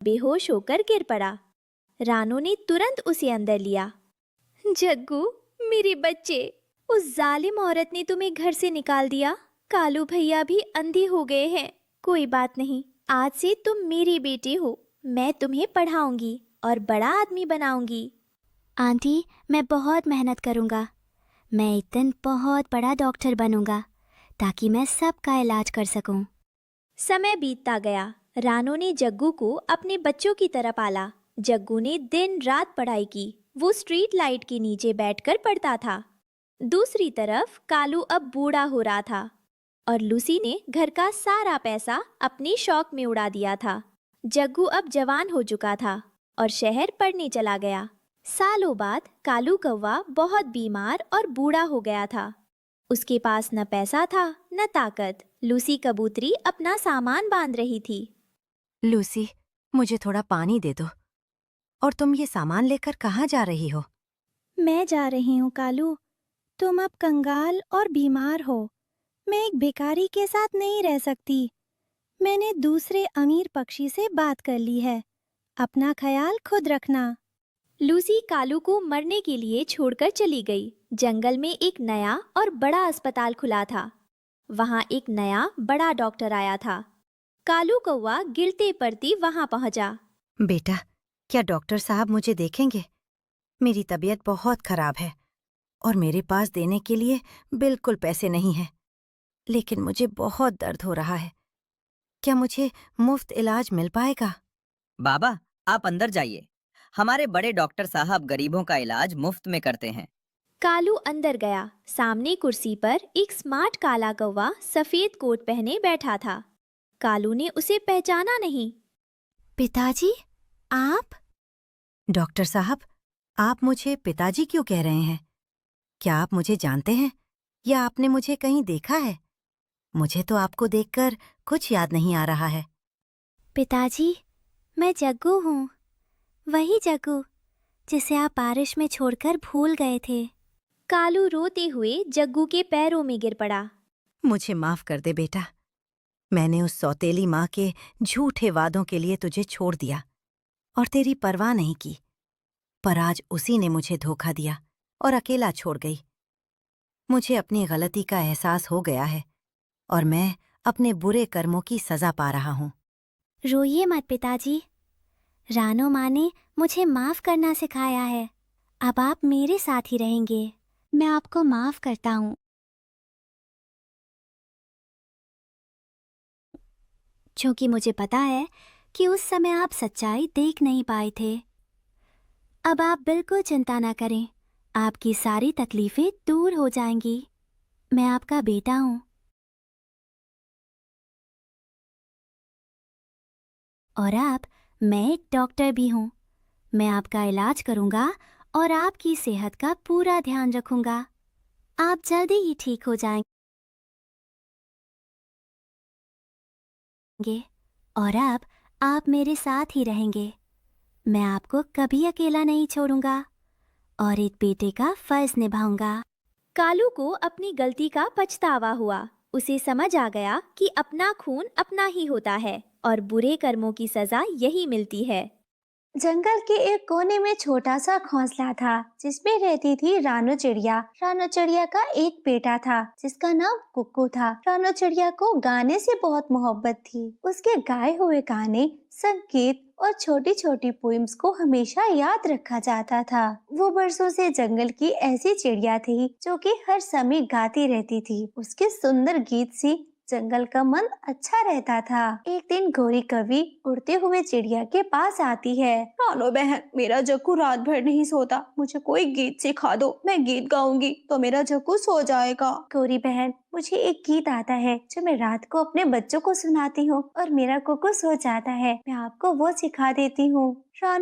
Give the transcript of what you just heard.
बेहोश होकर गिर पड़ा। रानू ने तुरंत उसे अंदर लिया। जग्गू, मेरे बच्चे, उस जालिम औरत ने तुम्हें घर से निकाल दिया। कालू भैया भी अंधे हो गए हैं। कोई बात नहीं, आज से तुम मेरी बेटी हो। मैं तुम्हें पढ़ाऊंगी और बड़ा आदमी बनाऊंगी। आंटी, मैं बहुत मेहनत करूँगा। मैं एक दिन बहुत बड़ा डॉक्टर बनूंगा ताकि मैं सबका इलाज कर सकूं। समय बीतता गया। रानू ने जग्गू को अपने बच्चों की तरह पाला। जग्गू ने दिन रात पढ़ाई की। वो स्ट्रीट लाइट के नीचे बैठकर पढ़ता था। दूसरी तरफ कालू अब बूढ़ा हो रहा था और लूसी ने घर का सारा पैसा अपने शौक में उड़ा दिया था। जग्गू अब जवान हो चुका था और शहर पढ़ने चला गया। सालों बाद कालू कौवा बहुत बीमार और बूढ़ा हो गया था। उसके पास न पैसा था न ताकत। लूसी कबूतरी अपना सामान बांध रही थी। लूसी, मुझे थोड़ा पानी दे दो। और तुम ये सामान लेकर कहाँ जा रही हो? मैं जा रही हूँ कालू। तुम अब कंगाल और बीमार हो। मैं एक भिखारी के साथ नहीं रह सकती। मैंने दूसरे अमीर पक्षी से बात कर ली है। अपना ख्याल खुद रखना। लूसी कालू को मरने के लिए छोड़कर चली गई। जंगल में एक नया और बड़ा अस्पताल खुला था। वहां एक नया बड़ा डॉक्टर आया था। कालू कौवा गिरते पड़ती वहां पहुंचा। बेटा, क्या डॉक्टर साहब मुझे देखेंगे? मेरी तबीयत बहुत खराब है और मेरे पास देने के लिए बिल्कुल पैसे नहीं हैं। लेकिन मुझे बहुत दर्द हो रहा है। क्या मुझे मुफ्त इलाज मिल पाएगा? बाबा, आप अंदर जाइए। हमारे बड़े डॉक्टर साहब गरीबों का इलाज मुफ्त में करते हैं। कालू अंदर गया। सामने कुर्सी पर एक स्मार्ट काला कौवा सफेद कोट पहने बैठा था। कालू ने उसे पहचाना नहीं। पिताजी, आप? डॉक्टर साहब, आप मुझे पिताजी क्यों कह रहे हैं? क्या आप मुझे जानते हैं या आपने मुझे कहीं देखा है? मुझे तो आपको देखकर कुछ याद नहीं आ रहा है। पिताजी, मैं जग्गू हूँ। वही जग्गू जिसे आप बारिश में छोड़कर भूल गए थे। कालू रोते हुए जग्गू के पैरों में गिर पड़ा। मुझे माफ कर दे बेटा। मैंने उस सौतेली माँ के झूठे वादों के लिए तुझे छोड़ दिया और तेरी परवाह नहीं की। पर आज उसी ने मुझे धोखा दिया और अकेला छोड़ गई। मुझे अपनी गलती का एहसास हो गया है और मैं अपने बुरे कर्मों की सजा पा रहा हूँ। रोइए मत पिताजी। रानो माँ ने मुझे माफ करना सिखाया है। अब आप मेरे साथ ही रहेंगे। मैं आपको माफ करता हूँ। क्योंकि मुझे पता है कि उस समय आप सच्चाई देख नहीं पाए थे। अब आप बिल्कुल चिंता ना करें। आपकी सारी तकलीफें दूर हो जाएंगी। मैं आपका बेटा हूँ और मैं एक डॉक्टर भी हूँ। मैं आपका इलाज करूँगा और आपकी सेहत का पूरा ध्यान रखूँगा। आप जल्दी ही ठीक हो जाएंगे और अब आप मेरे साथ ही रहेंगे। मैं आपको कभी अकेला नहीं छोड़ूंगा और एक बेटे का फर्ज निभाऊंगा। कालू को अपनी गलती का पछतावा हुआ। उसे समझ आ गया कि अपना खून अपना ही होता है और बुरे कर्मों की सजा यही मिलती है। जंगल के एक कोने में छोटा सा घोंसला था जिसमें रहती थी रानू चिड़िया। रानू चिड़िया का एक बेटा था जिसका नाम कुक्कू था। रानू चिड़िया को गाने से बहुत मोहब्बत थी। उसके गाए हुए गाने, संगीत और छोटी छोटी पोइम्स को हमेशा याद रखा जाता था। वो बरसों से जंगल की ऐसी चिड़िया थी जो कि हर समय गाती रहती थी। उसके सुंदर गीत से जंगल का मन अच्छा रहता था। एक दिन गौरी कवि उड़ते हुए चिड़िया के पास आती है। रानो बहन, मेरा जग्गू रात भर नहीं सोता। मुझे कोई गीत सिखा दो। मैं गीत गाऊंगी तो मेरा जग्गू सो जाएगा। गौरी बहन, मुझे एक गीत आता है जो मैं रात को अपने बच्चों को सुनाती हूँ और मेरा कुक्कू सो जाता है। मैं आपको वो सिखा देती हूँ। रानो